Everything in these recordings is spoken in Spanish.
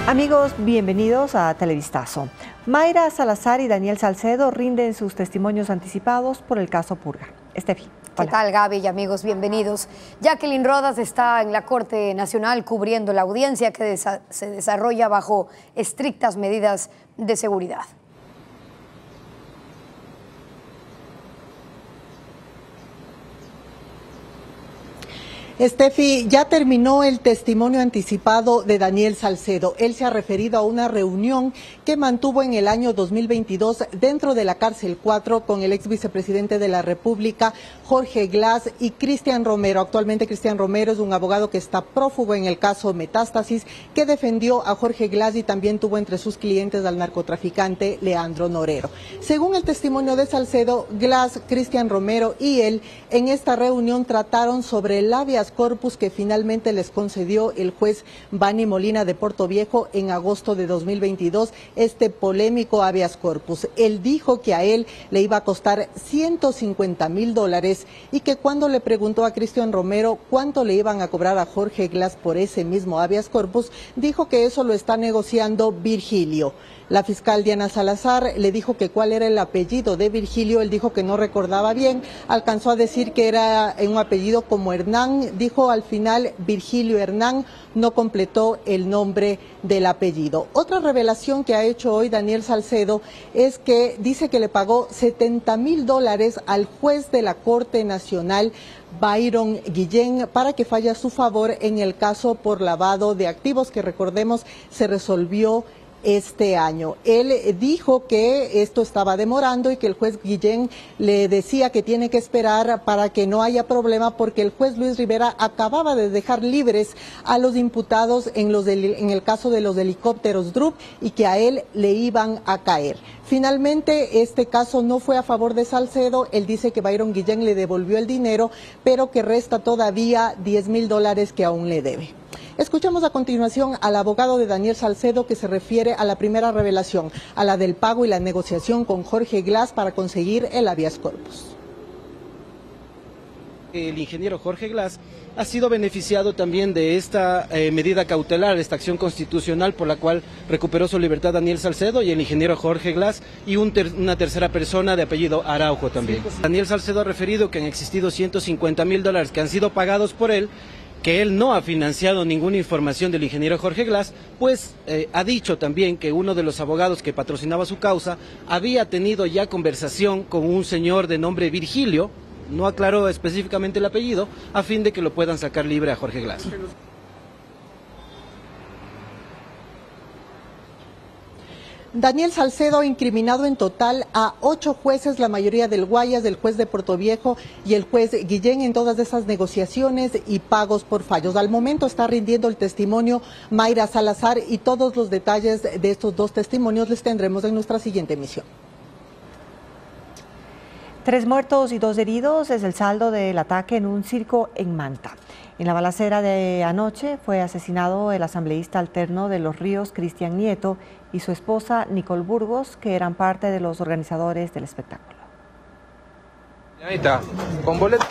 Amigos, bienvenidos a Televistazo. Mayra Salazar y Daniel Salcedo rinden sus testimonios anticipados por el caso Purga. Estefi. ¿Qué tal, Gaby y amigos? Bienvenidos. Jacqueline Rodas está en la Corte Nacional cubriendo la audiencia que se desarrolla bajo estrictas medidas de seguridad. Estefi, ya terminó el testimonio anticipado de Daniel Salcedo. Él se ha referido a una reunión que mantuvo en el año 2022 dentro de la cárcel 4 con el ex vicepresidente de la República, Jorge Glass, y Cristian Romero. Actualmente Cristian Romero es un abogado que está prófugo en el caso Metástasis, que defendió a Jorge Glass y también tuvo entre sus clientes al narcotraficante Leandro Norero. Según el testimonio de Salcedo, Glass, Cristian Romero y él en esta reunión trataron sobre el habeas corpus que finalmente les concedió el juez Bani Molina de Portoviejo en agosto de 2022, este polémico habeas corpus. Él dijo que a él le iba a costar $150,000 y que cuando le preguntó a Cristian Romero cuánto le iban a cobrar a Jorge Glass por ese mismo habeas corpus, dijo que eso lo está negociando Virgilio. La fiscal Diana Salazar le dijo que cuál era el apellido de Virgilio. Él dijo que no recordaba bien, alcanzó a decir que era un apellido como Hernán, dijo al final Virgilio Hernán, no completó el nombre del apellido. Otra revelación que ha hecho hoy Daniel Salcedo es que dice que le pagó $70,000 al juez de la Corte Nacional, Byron Guillén, para que falle a su favor en el caso por lavado de activos que, recordemos, se resolvió este año. Él dijo que esto estaba demorando y que el juez Guillén le decía que tiene que esperar para que no haya problema porque el juez Luis Rivera acababa de dejar libres a los imputados en el caso de los helicópteros Drup y que a él le iban a caer. Finalmente, este caso no fue a favor de Salcedo. Él dice que Byron Guillén le devolvió el dinero, pero que resta todavía $10,000 que aún le debe. Escuchamos a continuación al abogado de Daniel Salcedo que se refiere a la primera revelación, a la del pago y la negociación con Jorge Glass para conseguir el habeas corpus. El ingeniero Jorge Glass ha sido beneficiado también de esta medida cautelar, esta acción constitucional por la cual recuperó su libertad Daniel Salcedo y el ingeniero Jorge Glass y una tercera persona de apellido Araujo también. Daniel Salcedo ha referido que han existido $150,000 que han sido pagados por él, que él no ha financiado ninguna información del ingeniero Jorge Glass, pues ha dicho también que uno de los abogados que patrocinaba su causa había tenido ya conversación con un señor de nombre Virgilio, no aclaró específicamente el apellido, a fin de que lo puedan sacar libre a Jorge Glass. Daniel Salcedo ha incriminado en total a 8 jueces, la mayoría del Guayas, el juez de Portoviejo y el juez Guillén, en todas esas negociaciones y pagos por fallos. Al momento está rindiendo el testimonio Mayra Salazar y todos los detalles de estos dos testimonios les tendremos en nuestra siguiente emisión. 3 muertos y 2 heridos es el saldo del ataque en un circo en Manta. En la balacera de anoche fue asesinado el asambleísta alterno de Los Ríos, Cristian Nieto, y su esposa, Nicole Burgos, que eran parte de los organizadores del espectáculo. Con boleto.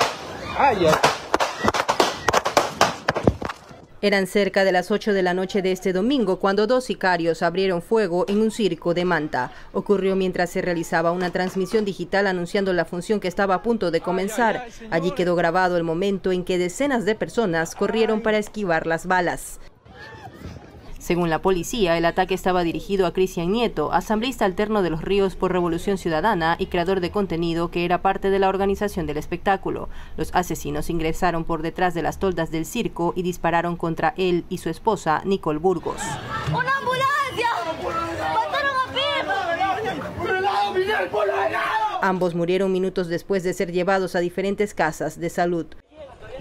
Eran cerca de las 8 de la noche de este domingo cuando 2 sicarios abrieron fuego en un circo de Manta. Ocurrió mientras se realizaba una transmisión digital anunciando la función que estaba a punto de comenzar. Allí quedó grabado el momento en que decenas de personas corrieron para esquivar las balas. Según la policía, el ataque estaba dirigido a Cristian Nieto, asambleísta alterno de Los Ríos por Revolución Ciudadana y creador de contenido que era parte de la organización del espectáculo. Los asesinos ingresaron por detrás de las toldas del circo y dispararon contra él y su esposa, Nicole Burgos. ¡Una ambulancia! ¡Mataron a Pim! Ambos murieron minutos después de ser llevados a diferentes casas de salud.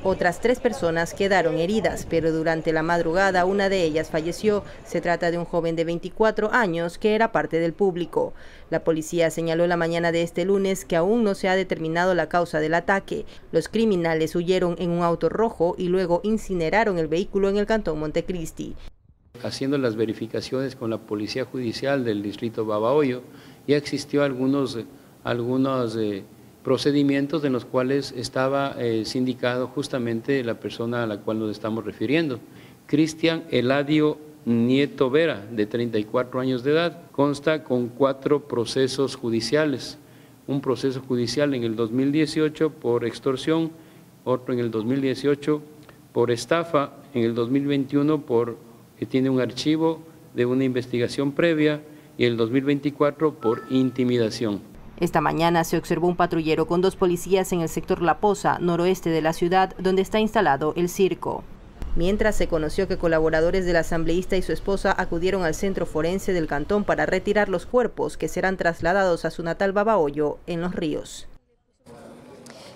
Otras 3 personas quedaron heridas, pero durante la madrugada una de ellas falleció. Se trata de un joven de 24 años que era parte del público. La policía señaló la mañana de este lunes que aún no se ha determinado la causa del ataque. Los criminales huyeron en un auto rojo y luego incineraron el vehículo en el cantón Montecristi. Haciendo las verificaciones con la Policía Judicial del distrito Babahoyo, ya existió algunos procedimientos en los cuales estaba sindicado justamente la persona a la cual nos estamos refiriendo, Cristian Eladio Nieto Vera, de 34 años de edad. Consta con 4 procesos judiciales. Un proceso judicial en el 2018 por extorsión, otro en el 2018 por estafa, en el 2021 que tiene un archivo de una investigación previa y el 2024 por intimidación. Esta mañana se observó un patrullero con 2 policías en el sector La Poza, noroeste de la ciudad, donde está instalado el circo. Mientras se conoció que colaboradores del asambleísta y su esposa acudieron al centro forense del cantón para retirar los cuerpos que serán trasladados a su natal Babahoyo, en Los Ríos.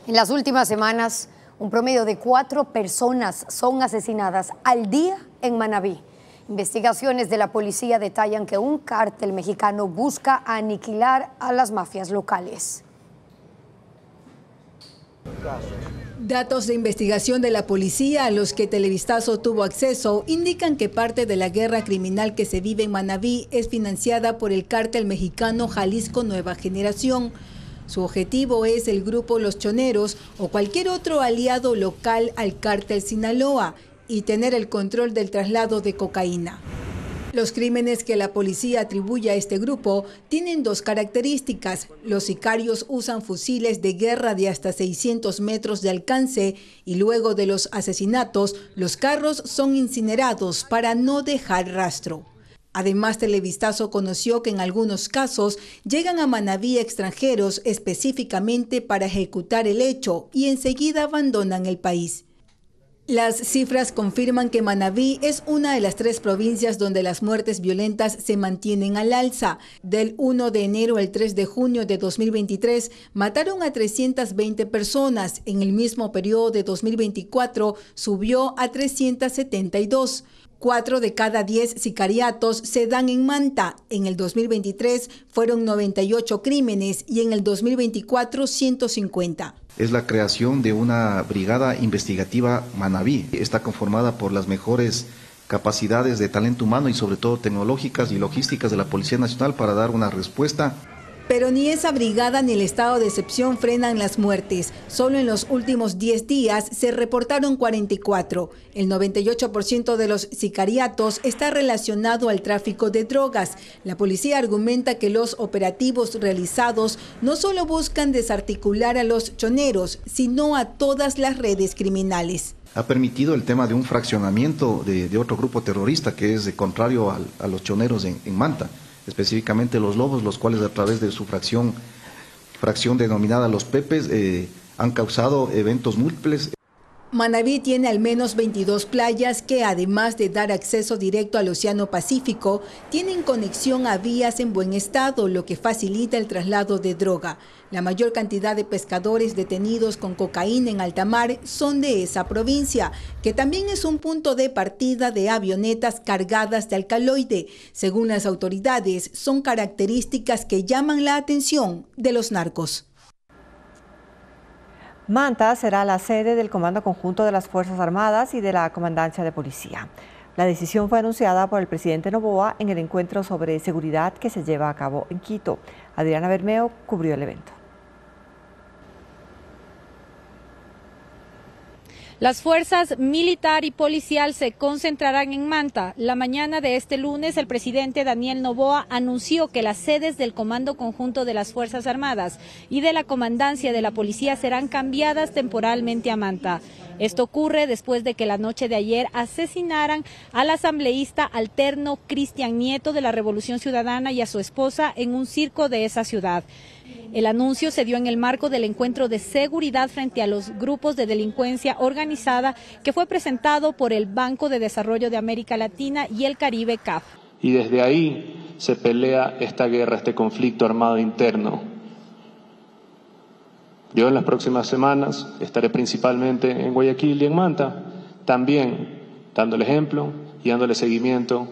En las últimas semanas, un promedio de 4 personas son asesinadas al día en Manabí. Investigaciones de la policía detallan que un cártel mexicano busca aniquilar a las mafias locales. Datos de investigación de la policía a los que Televistazo tuvo acceso indican que parte de la guerra criminal que se vive en Manabí es financiada por el cártel mexicano Jalisco Nueva Generación. Su objetivo es el grupo Los Choneros o cualquier otro aliado local al cártel Sinaloa y tener el control del traslado de cocaína. Los crímenes que la policía atribuye a este grupo tienen 2 características. Los sicarios usan fusiles de guerra de hasta 600 metros de alcance y luego de los asesinatos, los carros son incinerados para no dejar rastro. Además, Televistazo conoció que en algunos casos llegan a Manabí extranjeros específicamente para ejecutar el hecho y enseguida abandonan el país. Las cifras confirman que Manabí es una de las 3 provincias donde las muertes violentas se mantienen al alza. Del 1 de enero al 3 de junio de 2023 mataron a 320 personas. En el mismo periodo de 2024 subió a 372. 4 de cada 10 sicariatos se dan en Manta. En el 2023 fueron 98 crímenes y en el 2024 150. Es la creación de una brigada investigativa Manabí. Está conformada por las mejores capacidades de talento humano y sobre todo tecnológicas y logísticas de la Policía Nacional para dar una respuesta. Pero ni esa brigada ni el estado de excepción frenan las muertes. Solo en los últimos 10 días se reportaron 44. El 98% de los sicariatos está relacionado al tráfico de drogas. La policía argumenta que los operativos realizados no solo buscan desarticular a los choneros, sino a todas las redes criminales. Ha permitido el tema de un fraccionamiento de otro grupo terrorista que es contrario a los choneros en Manta. Específicamente los Lobos, los cuales a través de su fracción denominada Los Pepes, han causado eventos múltiples. Manabí tiene al menos 22 playas que, además de dar acceso directo al Océano Pacífico, tienen conexión a vías en buen estado, lo que facilita el traslado de droga. La mayor cantidad de pescadores detenidos con cocaína en alta mar son de esa provincia, que también es un punto de partida de avionetas cargadas de alcaloide. Según las autoridades, son características que llaman la atención de los narcos. Manta será la sede del Comando Conjunto de las Fuerzas Armadas y de la Comandancia de Policía. La decisión fue anunciada por el presidente Noboa en el encuentro sobre seguridad que se lleva a cabo en Quito. Adriana Bermeo cubrió el evento. Las fuerzas militar y policial se concentrarán en Manta. La mañana de este lunes, el presidente Daniel Noboa anunció que las sedes del Comando Conjunto de las Fuerzas Armadas y de la Comandancia de la Policía serán cambiadas temporalmente a Manta. Esto ocurre después de que la noche de ayer asesinaran al asambleísta alterno Cristian Nieto de la Revolución Ciudadana y a su esposa en un circo de esa ciudad. El anuncio se dio en el marco del encuentro de seguridad frente a los grupos de delincuencia organizada que fue presentado por el Banco de Desarrollo de América Latina y el Caribe, CAF. Y desde ahí se pelea esta guerra, este conflicto armado interno. Yo en las próximas semanas estaré principalmente en Guayaquil y en Manta, también dando el ejemplo y dándole seguimiento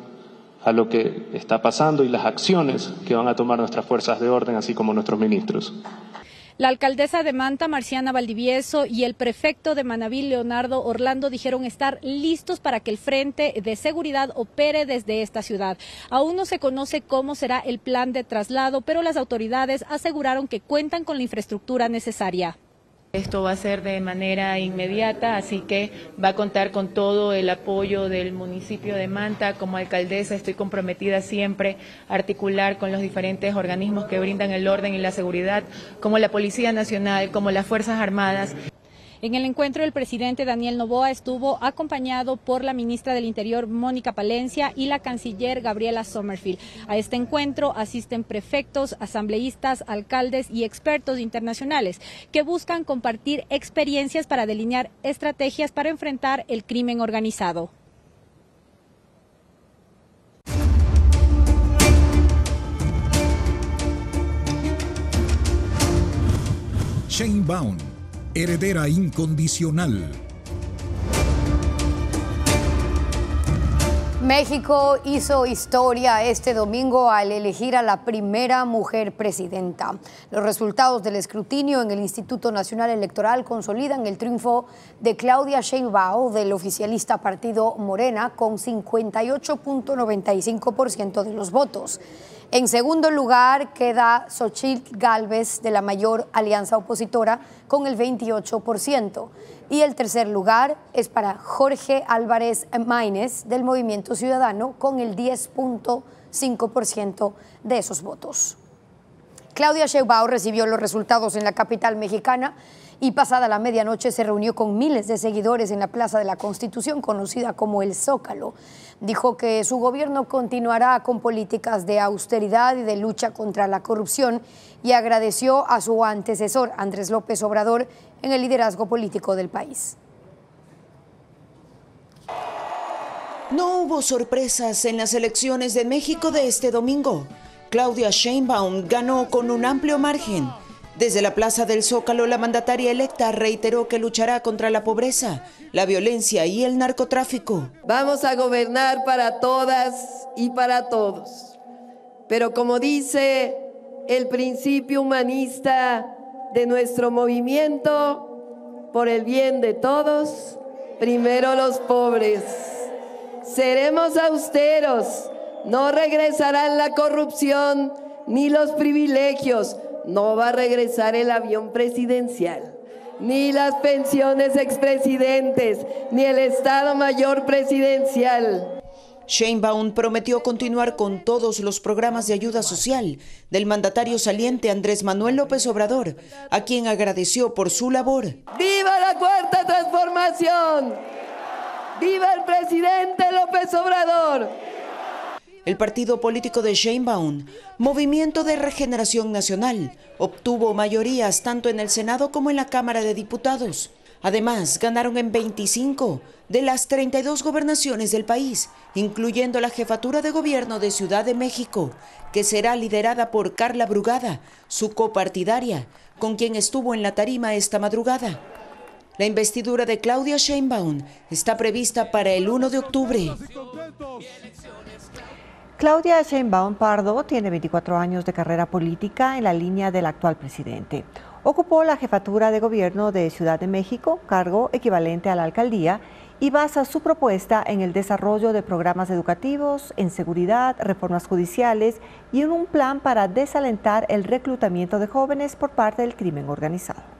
a lo que está pasando y las acciones que van a tomar nuestras fuerzas de orden, así como nuestros ministros. La alcaldesa de Manta, Marciana Valdivieso, y el prefecto de Manabí, Leonardo Orlando, dijeron estar listos para que el Frente de Seguridad opere desde esta ciudad. Aún no se conoce cómo será el plan de traslado, pero las autoridades aseguraron que cuentan con la infraestructura necesaria. Esto va a ser de manera inmediata, así que va a contar con todo el apoyo del municipio de Manta. Como alcaldesa estoy comprometida siempre a articular con los diferentes organismos que brindan el orden y la seguridad, como la Policía Nacional, como las Fuerzas Armadas. En el encuentro, el presidente Daniel Noboa estuvo acompañado por la ministra del Interior, Mónica Palencia, y la canciller Gabriela Sommerfield. A este encuentro asisten prefectos, asambleístas, alcaldes y expertos internacionales que buscan compartir experiencias para delinear estrategias para enfrentar el crimen organizado. Sheinbaum, heredera incondicional. México hizo historia este domingo al elegir a la primera mujer presidenta. Los resultados del escrutinio en el Instituto Nacional Electoral consolidan el triunfo de Claudia Sheinbaum del oficialista partido Morena con 58.95% de los votos. En segundo lugar queda Xochitl Gálvez de la mayor alianza opositora con el 28%. Y el tercer lugar es para Jorge Álvarez Maínez del Movimiento Ciudadano con el 10.5% de esos votos. Claudia Sheinbaum recibió los resultados en la capital mexicana y pasada la medianoche se reunió con miles de seguidores en la Plaza de la Constitución, conocida como el Zócalo. Dijo que su gobierno continuará con políticas de austeridad y de lucha contra la corrupción y agradeció a su antecesor, Andrés López Obrador, en el liderazgo político del país. No hubo sorpresas en las elecciones de México de este domingo. Claudia Sheinbaum ganó con un amplio margen. Desde la Plaza del Zócalo, la mandataria electa reiteró que luchará contra la pobreza, la violencia y el narcotráfico. Vamos a gobernar para todas y para todos. Pero como dice el principio humanista de nuestro movimiento, por el bien de todos, primero los pobres. Seremos austeros, no regresarán la corrupción ni los privilegios. No va a regresar el avión presidencial, ni las pensiones expresidentes, ni el Estado Mayor Presidencial. Sheinbaum prometió continuar con todos los programas de ayuda social del mandatario saliente Andrés Manuel López Obrador, a quien agradeció por su labor. ¡Viva la Cuarta Transformación! ¡Viva el presidente López Obrador! El partido político de Sheinbaum, Movimiento de Regeneración Nacional, obtuvo mayorías tanto en el Senado como en la Cámara de Diputados. Además, ganaron en 25 de las 32 gobernaciones del país, incluyendo la jefatura de gobierno de Ciudad de México, que será liderada por Carla Brugada, su copartidaria, con quien estuvo en la tarima esta madrugada. La investidura de Claudia Sheinbaum está prevista para el 1 de octubre. Claudia Sheinbaum Pardo tiene 24 años de carrera política en la línea del actual presidente. Ocupó la jefatura de gobierno de Ciudad de México, cargo equivalente a la alcaldía, y basa su propuesta en el desarrollo de programas educativos, en seguridad, reformas judiciales y en un plan para desalentar el reclutamiento de jóvenes por parte del crimen organizado.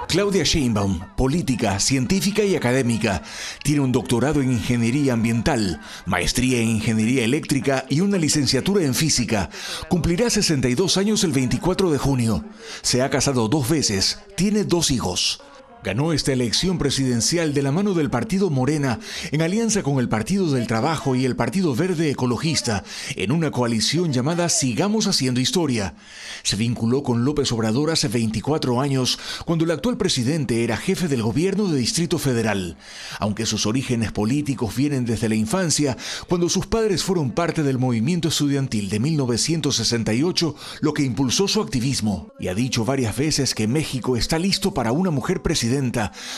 Claudia Sheinbaum, política, científica y académica, tiene un doctorado en Ingeniería Ambiental, maestría en Ingeniería Eléctrica y una licenciatura en Física. Cumplirá 62 años el 24 de junio. Se ha casado 2 veces, tiene 2 hijos. Ganó esta elección presidencial de la mano del partido Morena, en alianza con el Partido del Trabajo y el Partido Verde Ecologista, en una coalición llamada Sigamos Haciendo Historia. Se vinculó con López Obrador hace 24 años, cuando el actual presidente era jefe del gobierno de Distrito Federal. Aunque sus orígenes políticos vienen desde la infancia, cuando sus padres fueron parte del movimiento estudiantil de 1968, lo que impulsó su activismo. Y ha dicho varias veces que México está listo para una mujer presidenta,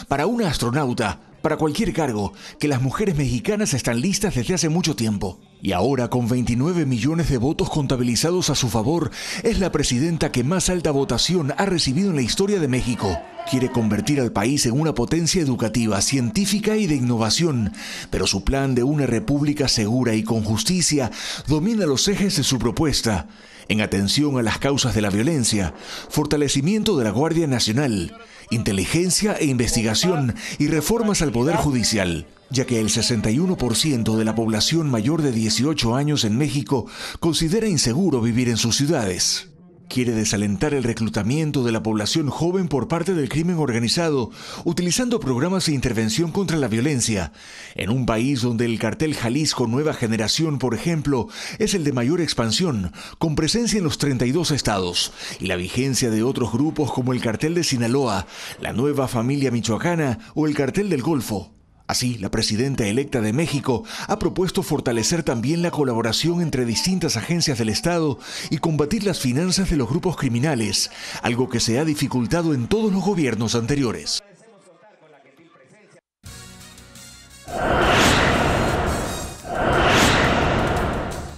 para una astronauta, para cualquier cargo, que las mujeres mexicanas están listas desde hace mucho tiempo. Y ahora, con 29 millones de votos contabilizados a su favor, es la presidenta que más alta votación ha recibido en la historia de México. Quiere convertir al país en una potencia educativa, científica y de innovación, pero su plan de una república segura y con justicia domina los ejes de su propuesta. en atención a las causas de la violencia, fortalecimiento de la Guardia Nacional, inteligencia e investigación y reformas al Poder Judicial, ya que el 61% de la población mayor de 18 años en México considera inseguro vivir en sus ciudades. Quiere desalentar el reclutamiento de la población joven por parte del crimen organizado, utilizando programas de intervención contra la violencia, en un país donde el cartel Jalisco Nueva Generación, por ejemplo, es el de mayor expansión, con presencia en los 32 estados, y la vigencia de otros grupos como el cartel de Sinaloa, la Nueva Familia Michoacana o el cartel del Golfo. Así, la presidenta electa de México ha propuesto fortalecer también la colaboración entre distintas agencias del Estado y combatir las finanzas de los grupos criminales, algo que se ha dificultado en todos los gobiernos anteriores.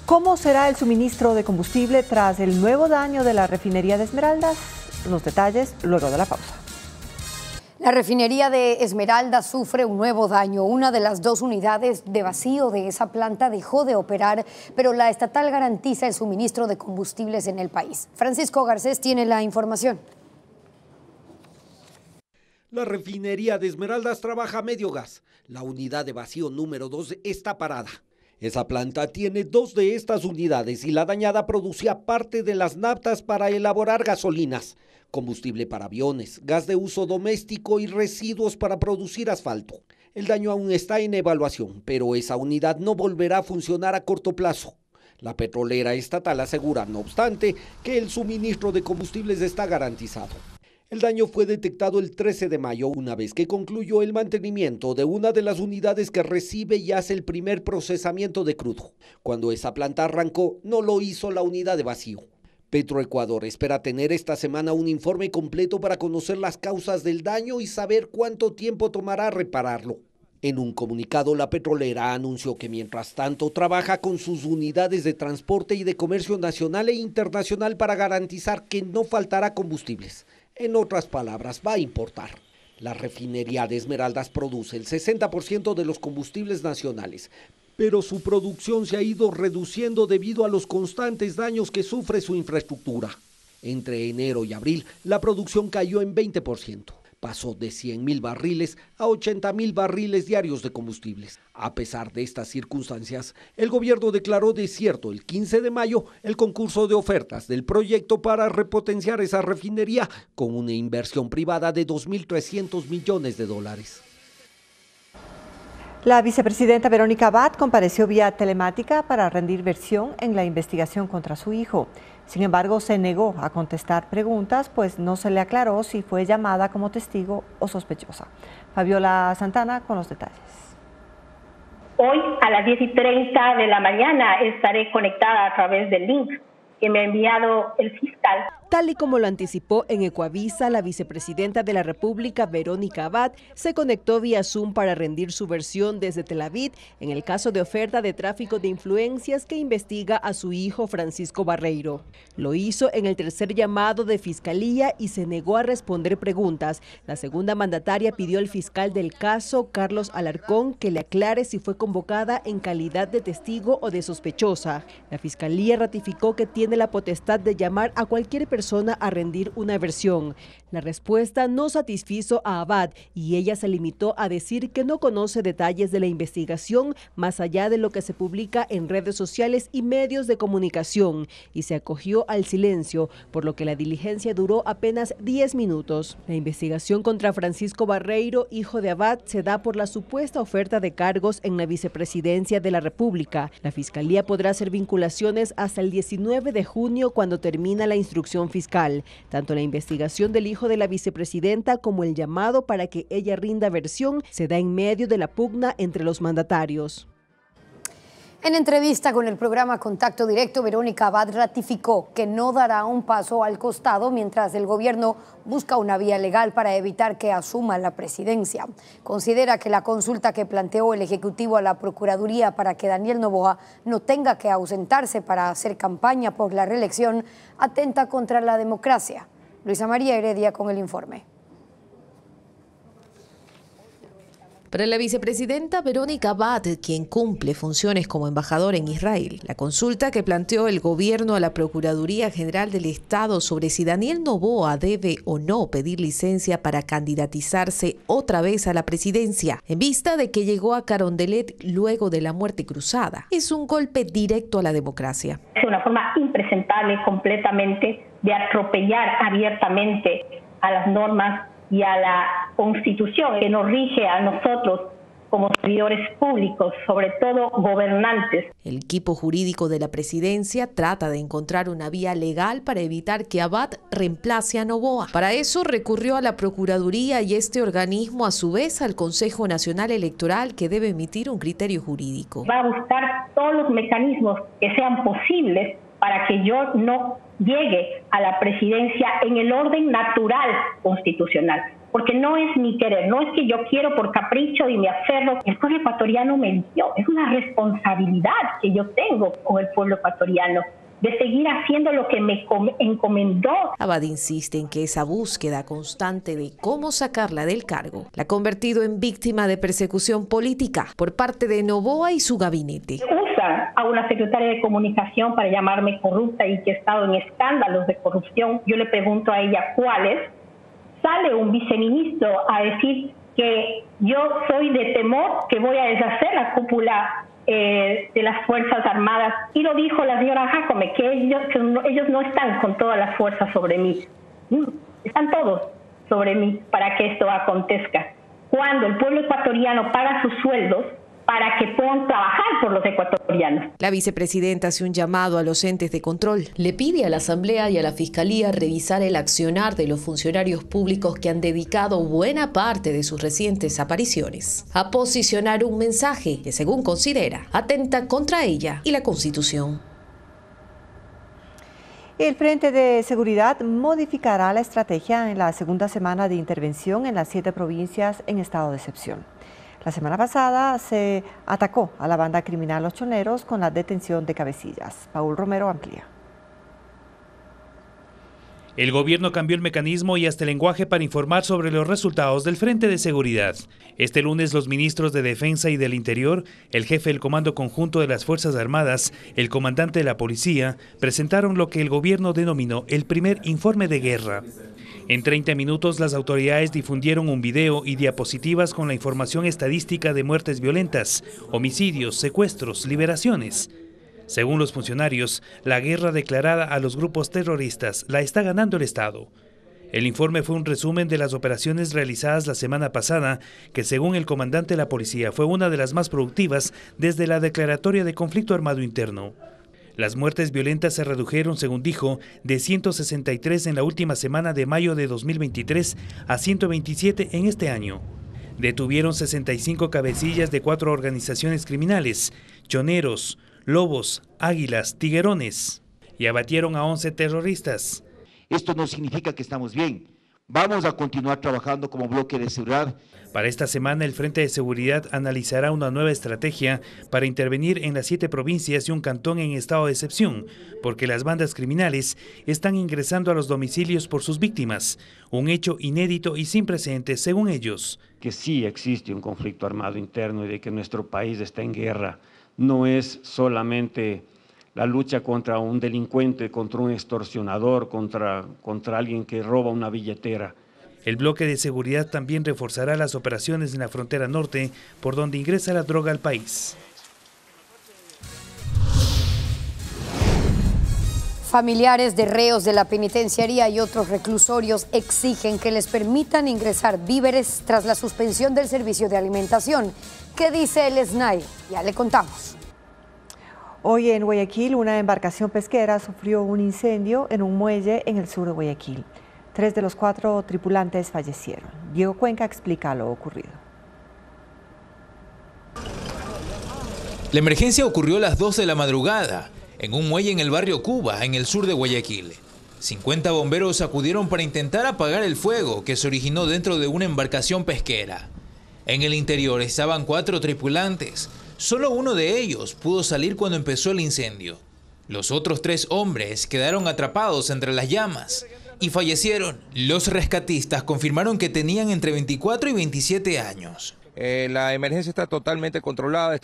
¿Cómo será el suministro de combustible tras el nuevo daño de la refinería de Esmeraldas? Los detalles luego de la pausa. La refinería de Esmeraldas sufre un nuevo daño. Una de las 2 unidades de vacío de esa planta dejó de operar, pero la estatal garantiza el suministro de combustibles en el país. Francisco Garcés tiene la información. La refinería de Esmeraldas trabaja a medio gas. La unidad de vacío número 2 está parada. Esa planta tiene 2 de estas unidades y la dañada producía parte de las naftas para elaborar gasolinas, combustible para aviones, gas de uso doméstico y residuos para producir asfalto. El daño aún está en evaluación, pero esa unidad no volverá a funcionar a corto plazo. La petrolera estatal asegura, no obstante, que el suministro de combustibles está garantizado. El daño fue detectado el 13 de mayo, una vez que concluyó el mantenimiento de una de las unidades que recibe y hace el primer procesamiento de crudo. Cuando esa planta arrancó, no lo hizo la unidad de vacío. Petroecuador espera tener esta semana un informe completo para conocer las causas del daño y saber cuánto tiempo tomará repararlo. En un comunicado, la petrolera anunció que mientras tanto trabaja con sus unidades de transporte y de comercio nacional e internacional para garantizar que no faltará combustibles. En otras palabras, va a importar. La refinería de Esmeraldas produce el 60% de los combustibles nacionales, pero su producción se ha ido reduciendo debido a los constantes daños que sufre su infraestructura. Entre enero y abril, la producción cayó en 20%. Pasó de 100.000 barriles a 80.000 barriles diarios de combustibles. A pesar de estas circunstancias, el gobierno declaró desierto el 15 de mayo el concurso de ofertas del proyecto para repotenciar esa refinería con una inversión privada de $2.300 millones. La vicepresidenta Verónica Abad compareció vía telemática para rendir versión en la investigación contra su hijo. Sin embargo, se negó a contestar preguntas, pues no se le aclaró si fue llamada como testigo o sospechosa. Fabiola Santana con los detalles. Hoy a las 10:30 de la mañana estaré conectada a través del link que me ha enviado el fiscal. Tal y como lo anticipó en Ecuavisa, la vicepresidenta de la República, Verónica Abad, se conectó vía Zoom para rendir su versión desde Tel Aviv en el caso de oferta de tráfico de influencias que investiga a su hijo Francisco Barreiro. Lo hizo en el tercer llamado de fiscalía y se negó a responder preguntas. La segunda mandataria pidió al fiscal del caso, Carlos Alarcón, que le aclare si fue convocada en calidad de testigo o de sospechosa. La fiscalía ratificó que tiene la potestad de llamar a cualquier persona a rendir una versión. La respuesta no satisfizo a Abad y ella se limitó a decir que no conoce detalles de la investigación más allá de lo que se publica en redes sociales y medios de comunicación y se acogió al silencio, por lo que la diligencia duró apenas 10 minutos. La investigación contra Francisco Barreiro, hijo de Abad, se da por la supuesta oferta de cargos en la vicepresidencia de la República. La Fiscalía podrá hacer vinculaciones hasta el 19 de junio cuando termina la instrucción fiscal. Tanto la investigación del hijo de la vicepresidenta como el llamado para que ella rinda versión se da en medio de la pugna entre los mandatarios. En entrevista con el programa Contacto Directo, Verónica Abad ratificó que no dará un paso al costado mientras el gobierno busca una vía legal para evitar que asuma la presidencia. Considera que la consulta que planteó el Ejecutivo a la Procuraduría para que Daniel Noboa no tenga que ausentarse para hacer campaña por la reelección atenta contra la democracia. Luisa María Heredia con el informe. Para la vicepresidenta Verónica Abad, quien cumple funciones como embajador en Israel, la consulta que planteó el gobierno a la Procuraduría General del Estado sobre si Daniel Noboa debe o no pedir licencia para candidatizarse otra vez a la presidencia, en vista de que llegó a Carondelet luego de la muerte cruzada, es un golpe directo a la democracia. Es una forma impresentable completamente de atropellar abiertamente a las normas y a la Constitución que nos rige a nosotros como servidores públicos, sobre todo gobernantes. El equipo jurídico de la presidencia trata de encontrar una vía legal para evitar que Abad reemplace a Noboa. Para eso recurrió a la Procuraduría y este organismo a su vez al Consejo Nacional Electoral, que debe emitir un criterio jurídico. Va a buscar todos los mecanismos que sean posibles para que yo no llegue a la presidencia en el orden natural constitucional. Porque no es mi querer, no es que yo quiero por capricho y me aferro. El pueblo ecuatoriano me eligió, es una responsabilidad que yo tengo con el pueblo ecuatoriano de seguir haciendo lo que me encomendó. Abad insiste en que esa búsqueda constante de cómo sacarla del cargo la ha convertido en víctima de persecución política por parte de Noboa y su gabinete. Usan a una secretaria de comunicación para llamarme corrupta y que he estado en escándalos de corrupción. Yo le pregunto a ella cuáles. Sale un viceministro a decir que yo soy de temor, que voy a deshacer la cúpula de las Fuerzas Armadas. Y lo dijo la señora Jacome, que ellos no están con todas las fuerzas sobre mí. Están todos sobre mí para que esto acontezca. Cuando el pueblo ecuatoriano paga sus sueldos para que puedan trabajar por los ecuatorianos. La vicepresidenta hace un llamado a los entes de control. Le pide a la Asamblea y a la Fiscalía revisar el accionar de los funcionarios públicos que han dedicado buena parte de sus recientes apariciones a posicionar un mensaje que, según considera, atenta contra ella y la Constitución. El Frente de Seguridad modificará la estrategia en la segunda semana de intervención en las 7 provincias en estado de excepción. La semana pasada se atacó a la banda criminal Los Choneros con la detención de cabecillas. Paul Romero amplía. El gobierno cambió el mecanismo y hasta el lenguaje para informar sobre los resultados del Frente de Seguridad. Este lunes los ministros de Defensa y del Interior, el jefe del Comando Conjunto de las Fuerzas Armadas, el comandante de la Policía, presentaron lo que el gobierno denominó el primer informe de guerra. En 30 minutos las autoridades difundieron un video y diapositivas con la información estadística de muertes violentas, homicidios, secuestros, liberaciones. Según los funcionarios, la guerra declarada a los grupos terroristas la está ganando el Estado. El informe fue un resumen de las operaciones realizadas la semana pasada, que según el comandante de la policía fue una de las más productivas desde la declaratoria de conflicto armado interno. Las muertes violentas se redujeron, según dijo, de 163 en la última semana de mayo de 2023 a 127 en este año. Detuvieron 65 cabecillas de 4 organizaciones criminales, choneros, lobos, águilas, tiguerones, y abatieron a 11 terroristas. Esto no significa que estamos bien. Vamos a continuar trabajando como bloque de seguridad. Para esta semana, el Frente de Seguridad analizará una nueva estrategia para intervenir en las 7 provincias y un cantón en estado de excepción, porque las bandas criminales están ingresando a los domicilios por sus víctimas, un hecho inédito y sin precedentes según ellos. Que sí existe un conflicto armado interno y de que nuestro país está en guerra. No es solamente la lucha contra un delincuente, contra un extorsionador, contra alguien que roba una billetera. El bloque de seguridad también reforzará las operaciones en la frontera norte, por donde ingresa la droga al país. Familiares de reos de la penitenciaría y otros reclusorios exigen que les permitan ingresar víveres tras la suspensión del servicio de alimentación. ¿Qué dice el SNAI? Ya le contamos. Hoy en Guayaquil, una embarcación pesquera sufrió un incendio en un muelle en el sur de Guayaquil. 3 de los 4 tripulantes fallecieron. Diego Cuenca explica lo ocurrido. La emergencia ocurrió a las 2 de la madrugada, en un muelle en el barrio Cuba, en el sur de Guayaquil. 50 bomberos acudieron para intentar apagar el fuego que se originó dentro de una embarcación pesquera. En el interior estaban 4 tripulantes. Solo uno de ellos pudo salir cuando empezó el incendio. Los otros 3 hombres quedaron atrapados entre las llamas y fallecieron. Los rescatistas confirmaron que tenían entre 24 y 27 años. La emergencia está totalmente controlada,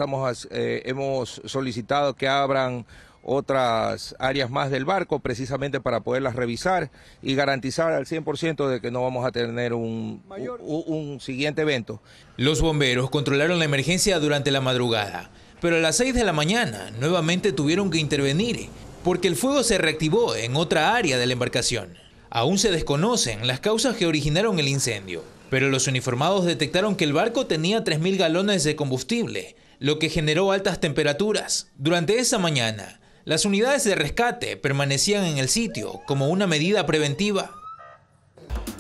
hemos solicitado que abran otras áreas más del barco precisamente para poderlas revisar y garantizar al 100% de que no vamos a tener un siguiente evento. Los bomberos controlaron la emergencia durante la madrugada, pero a las 6 de la mañana nuevamente tuvieron que intervenir porque el fuego se reactivó en otra área de la embarcación. Aún se desconocen las causas que originaron el incendio, pero los uniformados detectaron que el barco tenía 3.000 galones de combustible, lo que generó altas temperaturas. Durante esa mañana, las unidades de rescate permanecían en el sitio como una medida preventiva.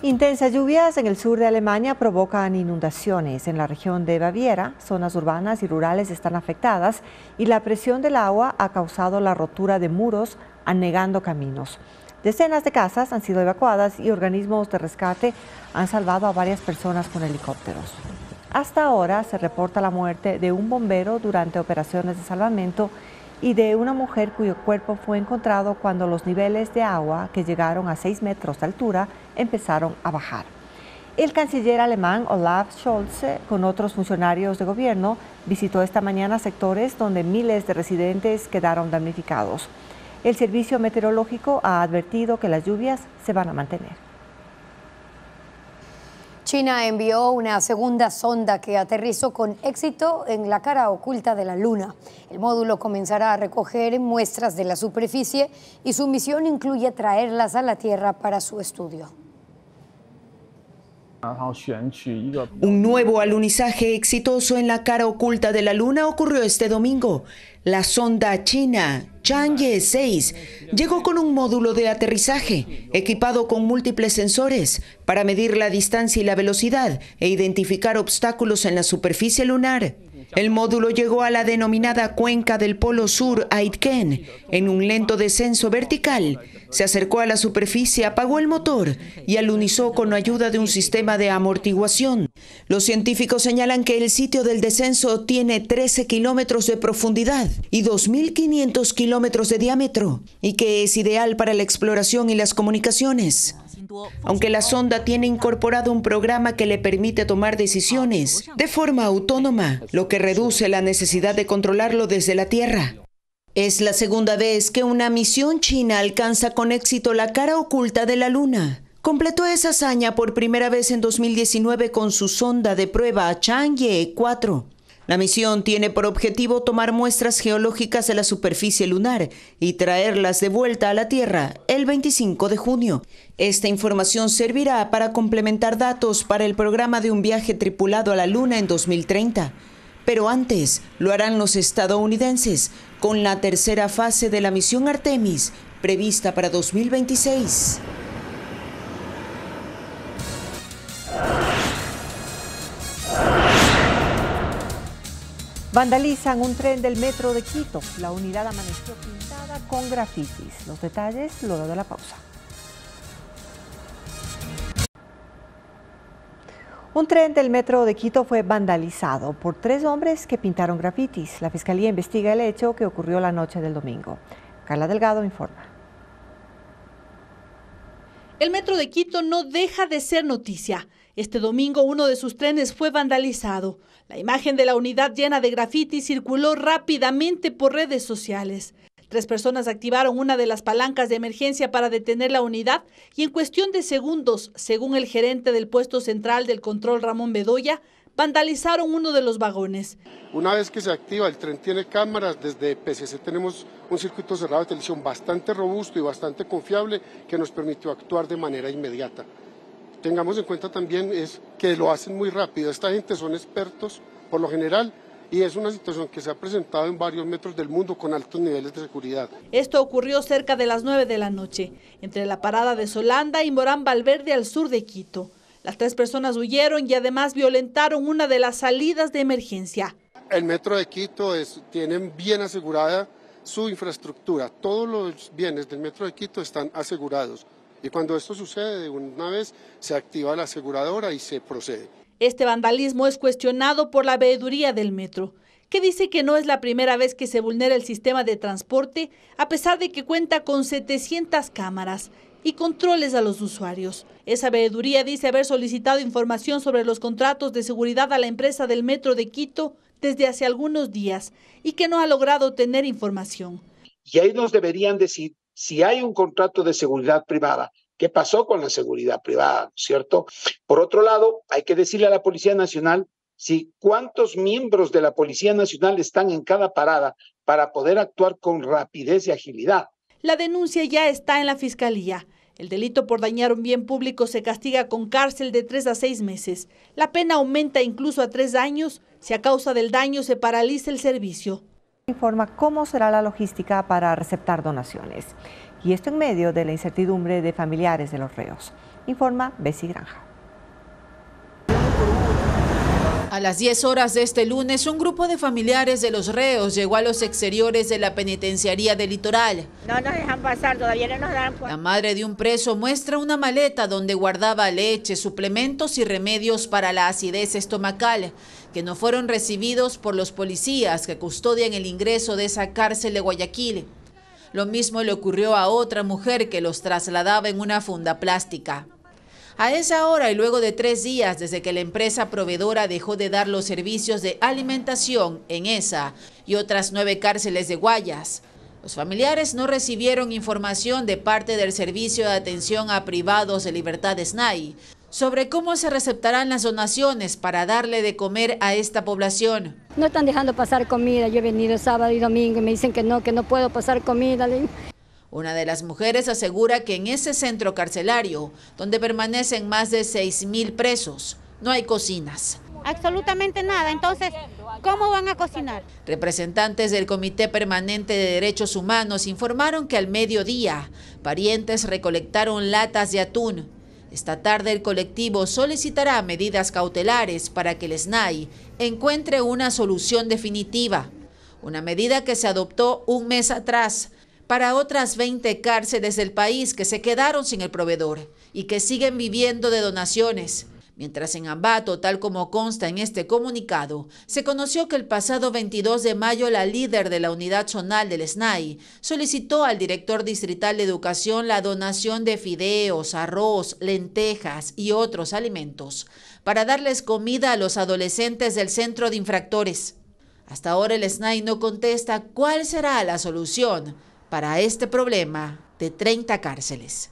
Intensas lluvias en el sur de Alemania provocan inundaciones. En la región de Baviera, zonas urbanas y rurales están afectadas y la presión del agua ha causado la rotura de muros, anegando caminos. Decenas de casas han sido evacuadas y organismos de rescate han salvado a varias personas con helicópteros. Hasta ahora se reporta la muerte de un bombero durante operaciones de salvamento y de una mujer cuyo cuerpo fue encontrado cuando los niveles de agua, que llegaron a 6 metros de altura, empezaron a bajar. El canciller alemán Olaf Scholz, con otros funcionarios de gobierno, visitó esta mañana sectores donde miles de residentes quedaron damnificados. El servicio meteorológico ha advertido que las lluvias se van a mantener. China envió una segunda sonda que aterrizó con éxito en la cara oculta de la Luna. El módulo comenzará a recoger muestras de la superficie y su misión incluye traerlas a la Tierra para su estudio. Un nuevo alunizaje exitoso en la cara oculta de la Luna ocurrió este domingo. La sonda china Chang'e 6 llegó con un módulo de aterrizaje equipado con múltiples sensores para medir la distancia y la velocidad e identificar obstáculos en la superficie lunar. El módulo llegó a la denominada cuenca del Polo Sur Aitken en un lento descenso vertical. Se acercó a la superficie, apagó el motor y alunizó con ayuda de un sistema de amortiguación. Los científicos señalan que el sitio del descenso tiene 13 kilómetros de profundidad y 2.500 kilómetros de diámetro y que es ideal para la exploración y las comunicaciones. Aunque la sonda tiene incorporado un programa que le permite tomar decisiones de forma autónoma, lo que reduce la necesidad de controlarlo desde la Tierra. Es la segunda vez que una misión china alcanza con éxito la cara oculta de la Luna. Completó esa hazaña por primera vez en 2019 con su sonda de prueba Chang'e 4. La misión tiene por objetivo tomar muestras geológicas de la superficie lunar y traerlas de vuelta a la Tierra el 25 de junio. Esta información servirá para complementar datos para el programa de un viaje tripulado a la Luna en 2030. Pero antes lo harán los estadounidenses con la tercera fase de la misión Artemis, prevista para 2026. Vandalizan un tren del metro de Quito. La unidad amaneció pintada con grafitis. Los detalles luego de la pausa. Un tren del metro de Quito fue vandalizado por 3 hombres que pintaron grafitis. La Fiscalía investiga el hecho que ocurrió la noche del domingo. Carla Delgado informa. El metro de Quito no deja de ser noticia. Este domingo uno de sus trenes fue vandalizado. La imagen de la unidad llena de grafitis circuló rápidamente por redes sociales. 3 personas activaron una de las palancas de emergencia para detener la unidad y en cuestión de segundos, según el gerente del puesto central del control Ramón Bedoya, vandalizaron uno de los vagones. Una vez que se activa, el tren tiene cámaras, desde PCC tenemos un circuito cerrado de televisión bastante robusto y bastante confiable que nos permitió actuar de manera inmediata. Tengamos en cuenta también es que lo hacen muy rápido, esta gente son expertos por lo general y es una situación que se ha presentado en varios metros del mundo con altos niveles de seguridad. Esto ocurrió cerca de las 9 de la noche, entre la parada de Solanda y Morán Valverde al sur de Quito. Las 3 personas huyeron y además violentaron una de las salidas de emergencia. El metro de Quito tiene bien asegurada su infraestructura, todos los bienes del metro de Quito están asegurados. Y cuando esto sucede, de una vez se activa la aseguradora y se procede. Este vandalismo es cuestionado por la veeduría del metro, que dice que no es la primera vez que se vulnera el sistema de transporte, a pesar de que cuenta con 700 cámaras y controles a los usuarios. Esa veeduría dice haber solicitado información sobre los contratos de seguridad a la empresa del Metro de Quito desde hace algunos días y que no ha logrado tener información. Y ahí nos deberían decir si hay un contrato de seguridad privada. ¿Qué pasó con la seguridad privada? ¿Cierto? Por otro lado, hay que decirle a la Policía Nacional cuántos miembros de la Policía Nacional están en cada parada para poder actuar con rapidez y agilidad. La denuncia ya está en la Fiscalía. El delito por dañar un bien público se castiga con cárcel de 3 a 6 meses. La pena aumenta incluso a 3 años si a causa del daño se paraliza el servicio. Informa cómo será la logística para receptar donaciones. Y esto en medio de la incertidumbre de familiares de los reos. Informa Bessie Granja. A las 10 horas de este lunes, un grupo de familiares de los reos llegó a los exteriores de la penitenciaría del Litoral. No nos dejan pasar, todavía no nos dan. La madre de un preso muestra una maleta donde guardaba leche, suplementos y remedios para la acidez estomacal, que no fueron recibidos por los policías que custodian el ingreso de esa cárcel de Guayaquil. Lo mismo le ocurrió a otra mujer que los trasladaba en una funda plástica. A esa hora y luego de 3 días desde que la empresa proveedora dejó de dar los servicios de alimentación en esa y otras 9 cárceles de Guayas, los familiares no recibieron información de parte del Servicio de Atención a Privados de Libertad SNAI sobre cómo se receptarán las donaciones para darle de comer a esta población. No están dejando pasar comida, yo he venido sábado y domingo y me dicen que no puedo pasar comida. Una de las mujeres asegura que en ese centro carcelario, donde permanecen más de 6.000 presos, no hay cocinas. Absolutamente nada, entonces, ¿cómo van a cocinar? Representantes del Comité Permanente de Derechos Humanos informaron que al mediodía, parientes recolectaron latas de atún. Esta tarde el colectivo solicitará medidas cautelares para que el SNAI encuentre una solución definitiva. Una medida que se adoptó un mes atrás para otras 20 cárceles del país que se quedaron sin el proveedor y que siguen viviendo de donaciones. Mientras en Ambato, tal como consta en este comunicado, se conoció que el pasado 22 de mayo la líder de la unidad zonal del SNAI solicitó al director distrital de educación la donación de fideos, arroz, lentejas y otros alimentos para darles comida a los adolescentes del centro de infractores. Hasta ahora el SNAI no contesta cuál será la solución para este problema de 30 cárceles.